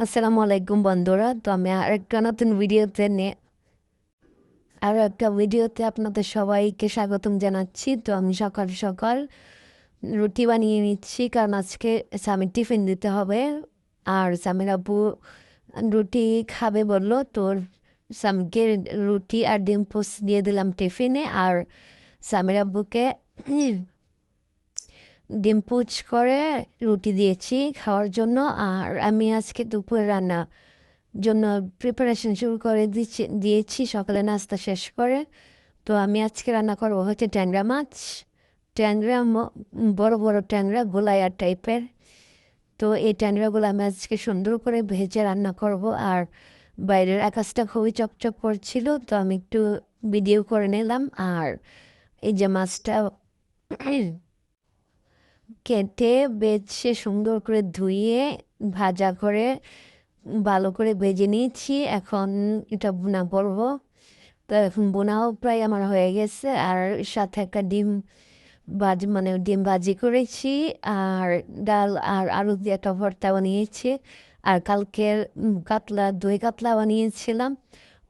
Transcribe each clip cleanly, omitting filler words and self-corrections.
আসসালামু আলাইকুম বন্ধুরা। তো আমি আরেকটা নতুন ভিডিওতে আপনাদের সবাইকে স্বাগতম জানাচ্ছি। তো আমি সকাল সকাল রুটি বানিয়ে নিচ্ছি, কারণ আজকে স্বামীর টিফিন দিতে হবে। আর স্বামীর আব্বু রুটি খাবে বললো, তো স্বামীকে রুটি আর ডিম পোস্ট দিয়ে দিলাম টিফিনে। আর স্বামীর আব্বুকে ডিম পোচ করে রুটি দিয়েছি খাওয়ার জন্য। আর আমি আজকে দুপুরে রান্না জন্য প্রিপারেশন শুরু করে দিয়েছি সকালে নাস্তা শেষ করে। তো আমি আজকে রান্না করবো হচ্ছে ট্যাংরা মাছ। ট্যাংরা বড় বড় ট্যাংরা গোলাইয়ার টাইপের। তো এই ট্যাংরাগুলো আমি আজকে সুন্দর করে ভেজে রান্না করব। আর বাইরের আকাশটা খুবই চকচক করছিল, তো আমি একটু ভিডিও করে নিলাম। আর এই যে মাছটা কেটে বেছে সুন্দর করে ধুয়ে ভাজা করে ভালো করে ভেজে নিয়েছি। এখন এটা বোনা করব। তো এখন বোনাও প্রায় আমার হয়ে গেছে। আর সাথে একটা ডিম ভাজি করেছি। আর ডাল আর আলু দিয়ে একটা ভর্তা বানিয়েছি। আর কালকের দই কাতলা বানিয়েছিলাম,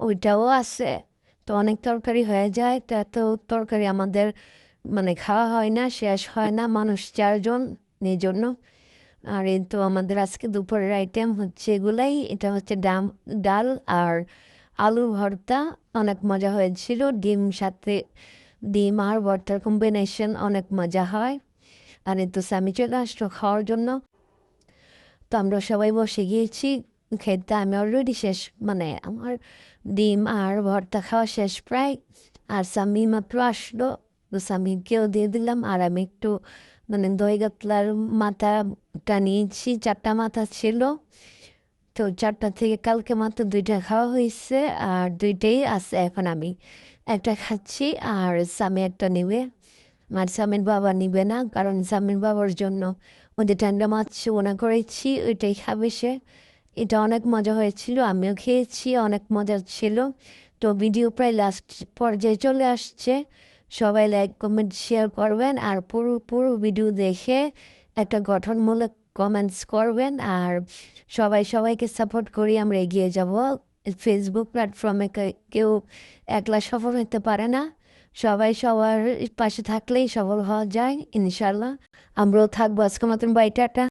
ওইটাও আছে। তো অনেক তরকারি হয়ে যায়, তো এত তরকারি আমাদের খাওয়া হয় না, শেষ হয় না, মানুষ 4 জন এই জন্য। আর এই তো আমাদের আজকে দুপুরের আইটেম হচ্ছে এগুলাই। এটা হচ্ছে ডাল আর আলু ভর্তা। অনেক মজা হয়েছিল। ডিম আর ভর্তার কম্বিনেশন অনেক মজা হয়। আর এই তো স্বামী চলে আসলো খাওয়ার জন্য। তো আমরা সবাই বসে গিয়েছি খেতে। আমি অলরেডি শেষ, আমার ডিম আর ভর্তা খাওয়া শেষ প্রায়। আর স্বামী মাত্র আসলো, তো স্বামীকেও দিয়ে দিলাম। আর আমি একটু দই কাতলার মাথাটা নিয়েছি, 4টা মাথা ছিল। তো 4টা থেকে কালকে মাত্র 2টা খাওয়া হয়েছে, আর 2টাই আছে। এখন আমি একটা খাচ্ছি, আর স্বামী একটা নেবে। আর স্বামীর বাবা নিবে না, কারণ স্বামীর বাবার জন্য ওদের ঠান্ডা মাছ ওনা করেছি, ওইটাই খাবে সে। এটা অনেক মজা হয়েছিল, আমিও খেয়েছি, অনেক মজা ছিল। তো ভিডিও প্রায় লাস্ট পর্যায়ে চলে আসছে। সবাই লাইক কমেন্ট শেয়ার করবেন, আর পুরো পুরো ভিডিও দেখে একটা গঠনমূলক কমেন্টস করবেন। আর সবাই সবাইকে সাপোর্ট করি, আমরা এগিয়ে যাব। ফেসবুক প্ল্যাটফর্মে কেউ একলা সফল হতে পারে না। সবাই সবার পাশে থাকলেই সফল হওয়া যায় ইনশাল্লাহ। আমরাও থাকবো। আজকে মতন বাই, টাটা।